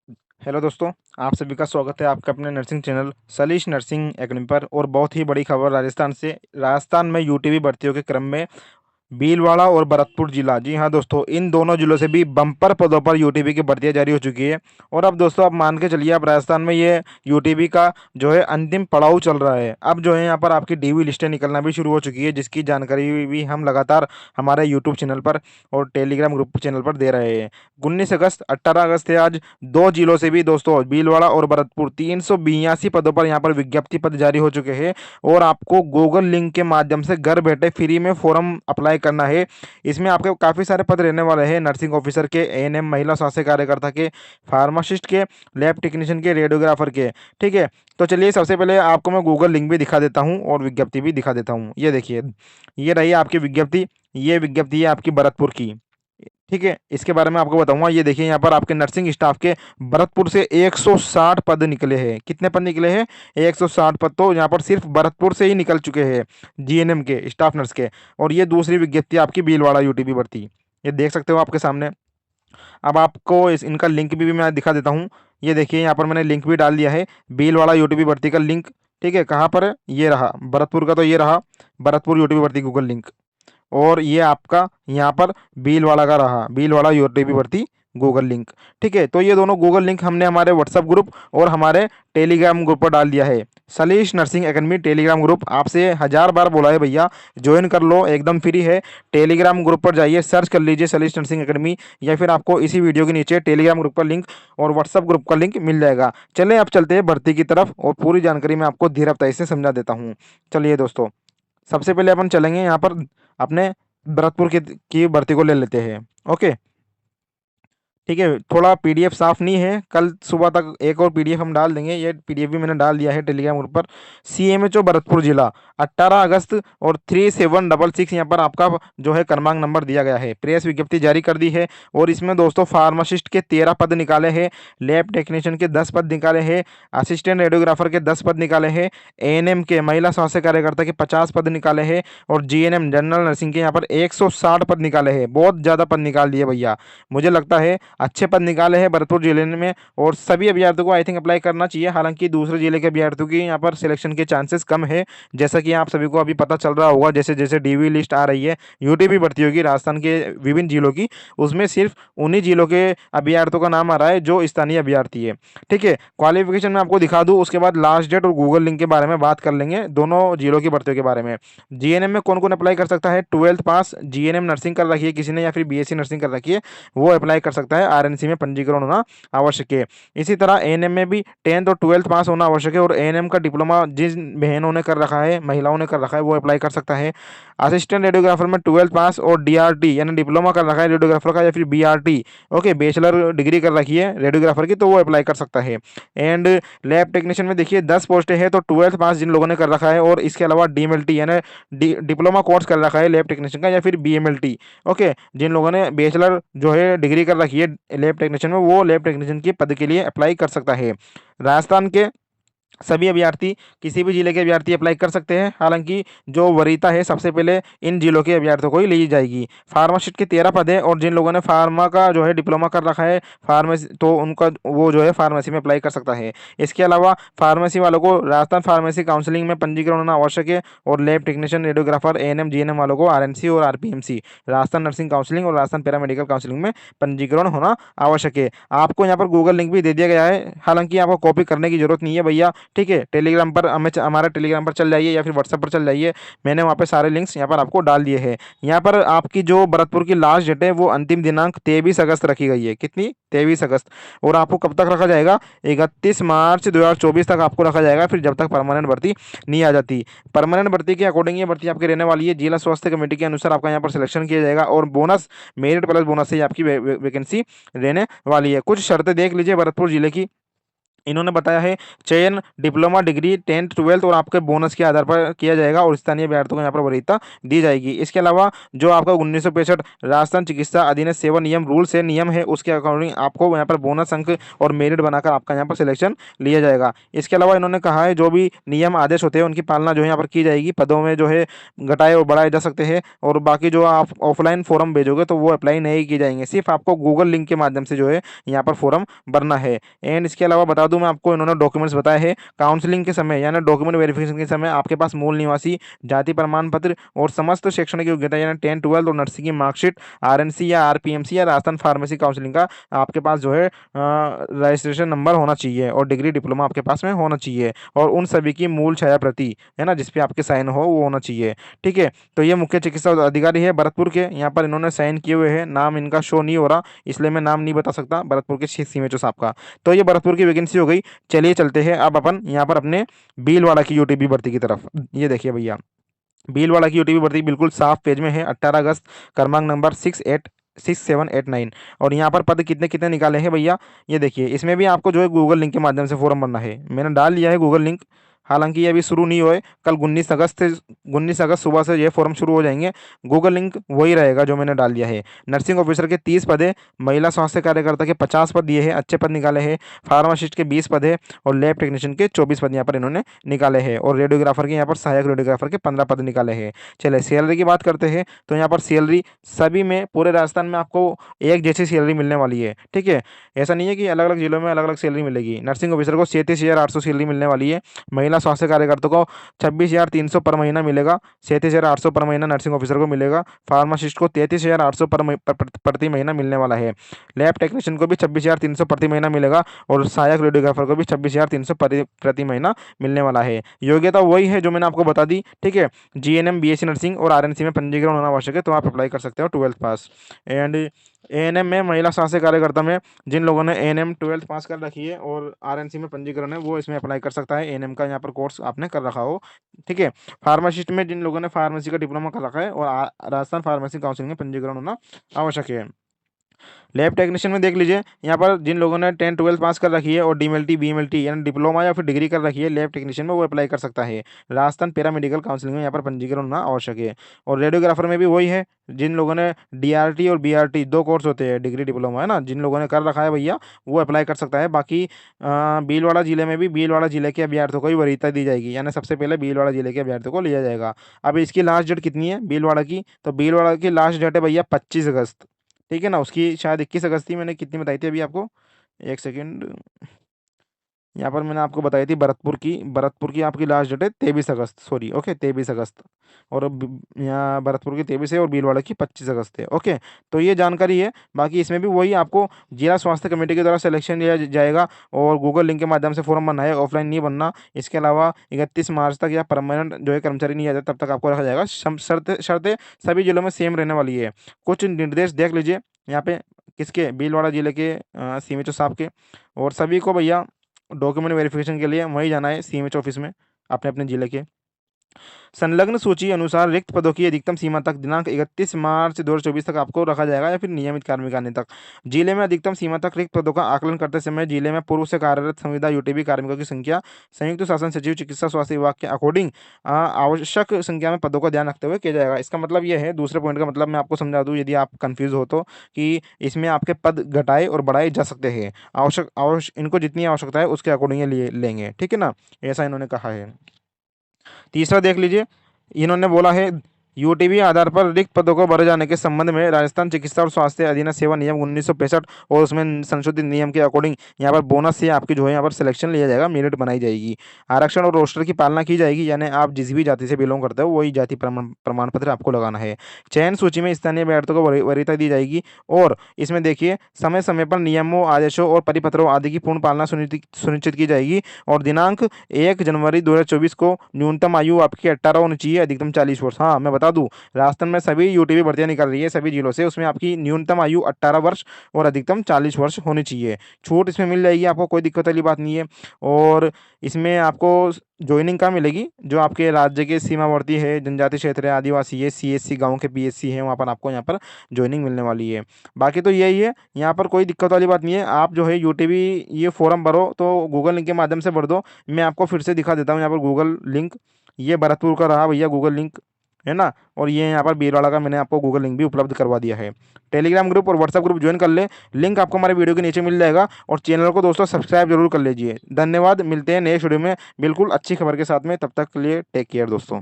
Hello दोस्तों, आप सभी का स्वागत है आपके अपने nursing channel Salish nursing academy पर। और बहुत ही बड़ी खबर राजस्थान से। राजस्थान में यूटीबी भर्तियों के क्रम में भीलवाड़ा और भरतपुर जिला, जी हाँ दोस्तों, इन दोनों जिलों से भी बम्पर पदों पर यूटीबी की भर्तियां जारी हो चुकी है। और अब दोस्तों आप मान के चलिए, अब राजस्थान में ये यूटीबी का जो है अंतिम पड़ाव चल रहा है। अब जो है यहाँ पर आपकी डीवी लिस्टें निकलना भी शुरू हो चुकी है, जिसकी जानकारी भी हम लगातार हमारे यूट्यूब चैनल पर और टेलीग्राम ग्रुप चैनल पर दे रहे हैं। 19 अगस्त 18 अगस्त है आज। दो जिलों से भी दोस्तों, भीलवाड़ा और भरतपुर, 382 पदों पर यहाँ पर विज्ञप्ति पद जारी हो चुके हैं। और आपको गूगल लिंक के माध्यम से घर बैठे फ्री में फॉर्म अप्लाई करना है। इसमें आपके काफ़ी सारे पद रहने वाले हैं, नर्सिंग ऑफिसर के, एएनएम महिला स्वास्थ्य कार्यकर्ता के, फार्मासिस्ट के, लैब टेक्नीशियन के, रेडियोग्राफर के। ठीक है, तो चलिए सबसे पहले आपको मैं गूगल लिंक भी दिखा देता हूँ और विज्ञप्ति भी दिखा देता हूँ। ये देखिए, ये रही आपकी विज्ञप्ति। ये विज्ञप्ति है आपकी भरतपुर की। ठीक है, इसके बारे में आपको बताऊंगा। ये देखिए, यहाँ पर आपके नर्सिंग स्टाफ के भरतपुर से 160 पद निकले हैं। कितने पद निकले हैं? 160 पद तो यहाँ पर सिर्फ भरतपुर से ही निकल चुके हैं, जीएनएम के, स्टाफ नर्स के। और ये दूसरी विज्ञप्ति आपकी भीलवाड़ा यूटीबी भर्ती, ये देख सकते हो आपके सामने। अब आपको इनका लिंक भी मैं दिखा देता हूँ। ये देखिए, यहाँ पर मैंने लिंक भी डाल दिया है, भीलवाड़ा यूटीबी भर्ती का लिंक। ठीक है, कहाँ पर है? ये रहा भरतपुर का, तो ये रहा भरतपुर यूटीबी भर्ती गूगल लिंक। और ये आपका यहाँ पर भीलवाड़ा का रहा, भीलवाड़ा यूटीबी भर्ती गूगल लिंक। ठीक है, तो ये दोनों गूगल लिंक हमने हमारे व्हाट्सएप ग्रुप और हमारे टेलीग्राम ग्रुप पर डाल दिया है। Salish nursing academy Telegram group, आपसे 1000 बार बोला है भैया, ज्वाइन कर लो, एकदम फ्री है। टेलीग्राम ग्रुप पर जाइए, सर्च कर लीजिए सलीश नर्सिंग एकेडमी, या फिर आपको इसी वीडियो के नीचे टेलीग्राम ग्रुप का लिंक और व्हाट्सएप ग्रुप का लिंक मिल जाएगा। चलें अब चलते हैं भर्ती की तरफ और पूरी जानकारी मैं आपको धीरजता से समझा देता हूँ। चलिए दोस्तों, सबसे पहले अपन चलेंगे यहाँ पर अपने भरतपुर की भर्ती को ले लेते हैं। ओके, ठीक है, थोड़ा पीडीएफ साफ नहीं है, कल सुबह तक एक और पीडीएफ हम डाल देंगे। ये पीडीएफ भी मैंने डाल दिया है टेलीग्राम ग्रुप पर। सीएमएचओ भरतपुर जिला, 18 अगस्त और 3766 यहाँ पर आपका जो है क्रमांक नंबर दिया गया है। प्रेस विज्ञप्ति जारी कर दी है। और इसमें दोस्तों फार्मासिस्ट के 13 पद निकाले हैं, लैब टेक्नीशियन के 10 पद निकाले हैं, असिस्टेंट रेडियोग्राफर के 10 पद निकाले हैं, एएनएम के महिला स्वास्थ्य कार्यकर्ता के 50 पद निकाले हैं, और जीएनएम जनरल नर्सिंग के यहाँ पर 160 पद निकाले हैं। बहुत ज़्यादा पद निकाल दिए भैया, मुझे लगता है अच्छे पद निकाले हैं भरतपुर जिले में। और सभी अभ्यर्थियों को आई थिंक अप्लाई करना चाहिए। हालांकि दूसरे जिले के अभ्यर्थियों की यहाँ पर सिलेक्शन के चांसेस कम है, जैसा कि आप सभी को अभी पता चल रहा होगा। जैसे जैसे डीवी लिस्ट आ रही है यूटीबी भर्तियों की राजस्थान के विभिन्न जिलों की, उसमें सिर्फ उन्हीं जिलों के अभ्यर्थियों का नाम आ रहा है जो स्थानीय अभ्यर्थी है। ठीक है, क्वालिफिकेशन में आपको दिखा दूँ, उसके बाद लास्ट डेट और गूगल लिंक के बारे में बात कर लेंगे, दोनों जिलों की भर्तियों के बारे में। जीएनएम में कौन कौन अप्लाई कर सकता है? 12th पास जीएनएम नर्सिंग कर रखी है किसी ने, या फिर बीएससी नर्सिंग कर रखी है, वो अप्लाई कर सकता है। आरएनसी में पंजीकरण होना आवश्यक है। इसी तरह एएनएम में भी 10th और 12th पास होना आवश्यक है। और एएनएम का डिप्लोमा जिन बहनों ने कर रखा है, महिलाओं ने कर रखा है, वो अप्लाई कर सकता है। असिस्टेंट रेडियोग्राफर में 12th पास और डीआरटी यानी डिप्लोमा कर रखा है रेडियोग्राफर का, या फिर बीआरटी, ओके, बैचलर डिग्री कर रखी है रेडियोग्राफर की, तो वो अप्लाई कर सकता है। एंड लैब टेक्नीशियन में देखिए 10 पोस्टें हैं, तो 12th पास जिन लोगों ने कर रखा है और इसके अलावा डीएमएलटी यानी डिप्लोमा कोर्स कर रखा है लैब टेक्नीशियन का, या फिर बीएमएलटी, ओके, जिन लोगों ने बैचलर जो है डिग्री कर रखी है लैब टेक्नीशियन में, वो लैब टेक्नीशियन के पद के लिए अप्लाई कर सकता है। राजस्थान के सभी अभ्यर्थी, किसी भी जिले के अभ्यर्थी अप्लाई कर सकते हैं। हालांकि जो वरीयता है सबसे पहले इन जिलों के अभ्यर्थियों को ही ली जाएगी। फार्मासिस्ट के 13 पद है, और जिन लोगों ने फार्मा का जो है डिप्लोमा कर रखा है फार्मेसी, तो उनका वो जो है फार्मेसी में अप्लाई कर सकता है। इसके अलावा फार्मेसी वालों को राजस्थान फार्मेसी काउंसिलिंग में पंजीकरण होना आवश्यक है। और lab technician radiographer ANM GNM वालों को आरएनसी और आरपीएमसी राजस्थान नर्सिंग काउंसिलिंग और राजस्थान पैरामेडिकल काउंसिलिंग में पंजीकरण होना आवश्यक है। आपको यहाँ पर गूगल लिंक भी दे दिया गया है, हालांकि आपको कॉपी करने की जरूरत नहीं है भैया। ठीक है, टेलीग्राम पर हमारे टेलीग्राम पर चल जाइए, या फिर व्हाट्सएप पर चल जाइए, मैंने वहाँ पे सारे लिंक्स यहाँ पर आपको डाल दिए हैं। यहाँ पर आपकी जो भरतपुर की लास्ट डेट है वो अंतिम दिनांक 23 अगस्त रखी गई है। कितनी? 23 अगस्त। और आपको कब तक रखा जाएगा? 31 मार्च 2024 तक आपको रखा जाएगा, फिर जब तक परमानेंट भर्ती नहीं आ जाती। परमानेंट भर्ती के अकॉर्डिंग ये भर्ती आपकी रहने वाली है। जिला स्वास्थ्य कमेटी के अनुसार आपका यहाँ पर सिलेक्शन किया जाएगा, और बोनस, मेरिट प्लस बोनस से आपकी वैकेंसी रहने वाली है। कुछ शर्तें देख लीजिए भरतपुर जिले की। इन्होंने बताया है चयन डिप्लोमा डिग्री 10th 12th और आपके बोनस के आधार पर किया जाएगा और स्थानीय अभ्यर्थियों को यहाँ पर वरीयता दी जाएगी। इसके अलावा जो आपका 1965 राजस्थान चिकित्सा अधिनियम सेवा नियम रूल्स है नियम है उसके अकॉर्डिंग आपको यहाँ पर बोनस अंक और मेरिट बनाकर आपका यहाँ पर सिलेक्शन लिया जाएगा। इसके अलावा इन्होंने कहा है जो भी नियम आदेश होते हैं उनकी पालना जो है यहाँ पर की जाएगी। पदों में जो है घटाए और बढ़ाए जा सकते हैं और बाकी जो आप ऑफलाइन फॉर्म भेजोगे तो वो अप्लाई नहीं किए जाएंगे, सिर्फ आपको गूगल लिंक के माध्यम से जो है यहाँ पर फॉर्म भरना है। एंड इसके अलावा बता दूं मैं आपको इन्होंने डॉक्यूमेंट्स बताए हैं काउंसलिंग के समय यानी डॉक्यूमेंट वेरिफिकेशन के समय आपके पास मूल निवासी जाति प्रमाण पत्र और समस्त शैक्षणिक योग्यता यानी 10th 12th और नर्सिंग की मार्कशीट आरएनसी या आरपीएमसी या राजस्थान फार्मेसी काउंसलिंग का आपके पास जो है रजिस्ट्रेशन नंबर होना चाहिए और डिग्री डिप्लोमा आपके पास में होना चाहिए और उन सभी की मूल छाया प्रति है ना जिसपे आपके साइन हो वो होना चाहिए। ठीक है, तो ये मुख्य चिकित्सा अधिकारी है भरतपुर के, यहाँ पर इन्होंने साइन किए हुए हैं, नाम इनका शो नहीं हो रहा इसलिए मैं नाम नहीं बता सकता भरतपुर के सीमेचो साहब का। तो ये भरतपुर की वैकेंसी हो गई। चलिए चलते हैं अब अपन यहाँ पर अपने भीलवाड़ा की यूटीबी भर्ती की तरफ। ये देखिए भैया भीलवाड़ा की यूटीबी भर्ती बिल्कुल साफ पेज में है, 18 अगस्त, क्रमांक नंबर 6789 और यहाँ पर पद कितने कितने निकाले हैं भैया ये देखिए। इसमें भी आपको जो है गूगल लिंक के माध्यम से फॉर्म भरना है, मैंने डाल लिया है गूगल लिंक, हालांकि ये अभी शुरू नहीं हुए, कल 19 अगस्त सुबह से ये फॉर्म शुरू हो जाएंगे। गूगल लिंक वही रहेगा जो मैंने डाल दिया है। नर्सिंग ऑफिसर के 30 पद है, महिला स्वास्थ्य कार्यकर्ता के 50 पद दिए हैं, अच्छे पद निकाले हैं, फार्मासिस्ट के 20 पद है और लैब टेक्नीशियन के 24 पद यहाँ पर इन्होंने निकाले हैं और रेडियोग्राफर के यहाँ पर सहायक रेडियोग्राफर के 15 पद निकाले हैं। चलिए सैलरी की बात करते हैं तो यहाँ पर सैलरी सभी में पूरे राजस्थान में आपको एक जैसी सैलरी मिलने वाली है। ठीक है, ऐसा नहीं है कि अलग अलग जिलों में अलग अलग सैलरी मिलेगी। नर्सिंग ऑफिसर को 37,800 सैलरी मिलने वाली है, महिला स्वास्थ्य कार्यकर्ता को 26,300 पर महीना मिलेगा, 37,800 पर महीना नर्सिंग ऑफिसर को मिलेगा, फार्मासिस्ट को 33,800 प्रति महीना मिलने वाला है, लैब टेक्नीशियन को भी 26,300 प्रति महीना मिलेगा और सहायक रेडियोग्राफर को भी 26,300 प्रति महीना मिलने वाला है। योग्यता वही है जो मैंने आपको बता दी। ठीक है, जीएनएम बीएससी नर्सिंग और आरएनसी में पंजीकरण होना आवश्यक है, तो आप अप्लाई कर सकते हो 12th पास। एंड एएनएम में महिला स्वास्थ्य कार्यकर्ता में जिन लोगों ने एएनएम 12th पास कर रखी है और आरएनसी में पंजीकरण है वो इसमें अप्लाई कर सकता है, एएनएम का यहाँ पर कोर्स आपने कर रखा हो। ठीक है, फार्मासिस्ट में जिन लोगों ने फार्मेसी का डिप्लोमा कर रखा है और राजस्थान फार्मेसी काउंसिल में पंजीकरण होना आवश्यक है। लैब टेक्नीशियन में देख लीजिए यहाँ पर जिन लोगों ने 10th 12th पास कर रखी है और डीएमएलटी बीएमएलटी यानी डिप्लोमा या फिर डिग्री कर रखी है लैब टेक्नीशियन में वो अप्लाई कर सकता है। राजस्थान पैरामेडिकल काउंसिल में यहाँ पर पंजीकरण होना आवश्यक है और रेडियोग्राफर में भी वही है, जिन लोगों ने डीआरटी और बीआरटी दो कोर्स होते हैं डिग्री डिप्लोमा है ना, जिन लोगों ने कर रखा है भैया वो अप्लाई कर सकता है। बाकी भीलवाड़ा जिले में भी भीलवाड़ा जिले के अभ्यर्थियों को ही वरीयता दी जाएगी, यानी सबसे पहले भीलवाड़ा जिले के अभ्यर्थियों को लिया जाएगा। अब इसकी लास्ट डेट कितनी है भीलवाड़ा की, तो भीलवाड़ा की लास्ट डेट है भैया 25 अगस्त। ठीक है ना, उसकी शायद 21 अगस्त थी, मैंने कितनी बताई थी अभी आपको, एक सेकेंड, यहाँ पर मैंने आपको बताई थी भरतपुर की आपकी लास्ट डेट है 23 अगस्त, सॉरी ओके 23 अगस्त और यहाँ भरतपुर की 23 है और भीलवाड़ा की 25 अगस्त है। ओके, तो ये जानकारी है। बाकी इसमें भी वही आपको जिला स्वास्थ्य कमेटी के द्वारा सिलेक्शन लिया जाएगा और गूगल लिंक के माध्यम से फॉर्म भरना है, ऑफलाइन नहीं बनना। इसके अलावा 31 मार्च तक या परमानेंट जो है कर्मचारी नहीं आ जाता तब तक आपको रखा जाएगा। शर्तें सभी जिलों में सेम रहने वाली है। कुछ निर्देश देख लीजिए यहाँ पे किसके, भीलवाड़ा जिले के सीएमएचओ साहब के, और सभी को भैया डॉक्यूमेंट वेरिफिकेशन के लिए वहीं जाना है सीएमएचओ ऑफिस में अपने अपने जिले के। संलग्न सूची अनुसार रिक्त पदों की अधिकतम सीमा तक दिनांक 31 मार्च 2024 तक आपको रखा जाएगा या फिर नियमित कार्मिक आने तक। जिले में अधिकतम सीमा तक रिक्त पदों का आकलन करते समय जिले में पूर्व से कार्यरत संविदा यूटीबी कार्मिकों की संख्या संयुक्त शासन सचिव चिकित्सा स्वास्थ्य विभाग के अकॉर्डिंग आवश्यक संख्या में पदों का ध्यान रखते हुए किया जाएगा। इसका मतलब यह है, दूसरे पॉइंट का मतलब मैं आपको समझा दूँ यदि आप कन्फ्यूज हो तो, कि इसमें आपके पद घटाए और बढ़ाए जा सकते हैं, इनको जितनी आवश्यकता है उसके अकॉर्डिंग लेंगे। ठीक है ना, ऐसा इन्होंने कहा है। तीसरा देख लीजिए, इन्होंने बोला है यूटीबी आधार पर रिक्त पदों को भरे जाने के संबंध में राजस्थान चिकित्सा और स्वास्थ्य अधिनियम सेवा नियम 1965 और उसमें संशोधित नियम के अकॉर्डिंग यहाँ पर बोनस से आपकी जो है यहाँ पर सिलेक्शन लिया जाएगा, मेरिट बनाई जाएगी, आरक्षण और रोस्टर की पालना की जाएगी, यानी आप जिस भी जाति से बिलोंग करते हो वही जाति प्रमाण पत्र आपको लगाना है। चयन सूची में स्थानीय अभ्यर्थियों को वरीयता दी जाएगी और इसमें देखिए समय समय पर नियमों आदेशों और परिपत्रों आदि की पूर्ण पालना सुनिश्चित की जाएगी और दिनांक 1 जनवरी 2024 को न्यूनतम आयु आपकी 18 होनी चाहिए, अधिकतम 40 वर्ष। हाँ मैं बता बता दूँ, राजस्थान में सभी यूटीवी भर्तियाँ निकल रही है सभी जिलों से, उसमें आपकी न्यूनतम आयु 18 वर्ष और अधिकतम 40 वर्ष होनी चाहिए। छूट इसमें मिल जाएगी आपको, कोई दिक्कत वाली बात नहीं है। और इसमें आपको जॉइनिंग कहाँ मिलेगी, जो आपके राज्य के सीमावर्ती है, जनजाति क्षेत्र है, आदिवासी है, सीएससी गाँव के पीएससी है, वहाँ पर आपको यहाँ पर जॉइनिंग मिलने वाली है। बाकी तो यही है, यहाँ पर कोई दिक्कत वाली बात नहीं है। आप जो है यूटीवी ये फॉर्म भरो तो गूगल लिंक के माध्यम से भर दो। मैं आपको फिर से दिखा देता हूँ यहाँ पर गूगल लिंक। ये भरतपुर का रहा भैया गूगल लिंक, है ना। और ये यहाँ पर भीलवाड़ा का मैंने आपको गूगल लिंक भी उपलब्ध करवा दिया है। टेलीग्राम ग्रुप और व्हाट्सएप ग्रुप ज्वाइन कर ले, लिंक आपको हमारे वीडियो के नीचे मिल जाएगा। और चैनल को दोस्तों सब्सक्राइब जरूर कर लीजिए। धन्यवाद, मिलते हैं नेक्स्ट वीडियो में बिल्कुल अच्छी खबर के साथ में, तब तक के लिए टेक केयर दोस्तों।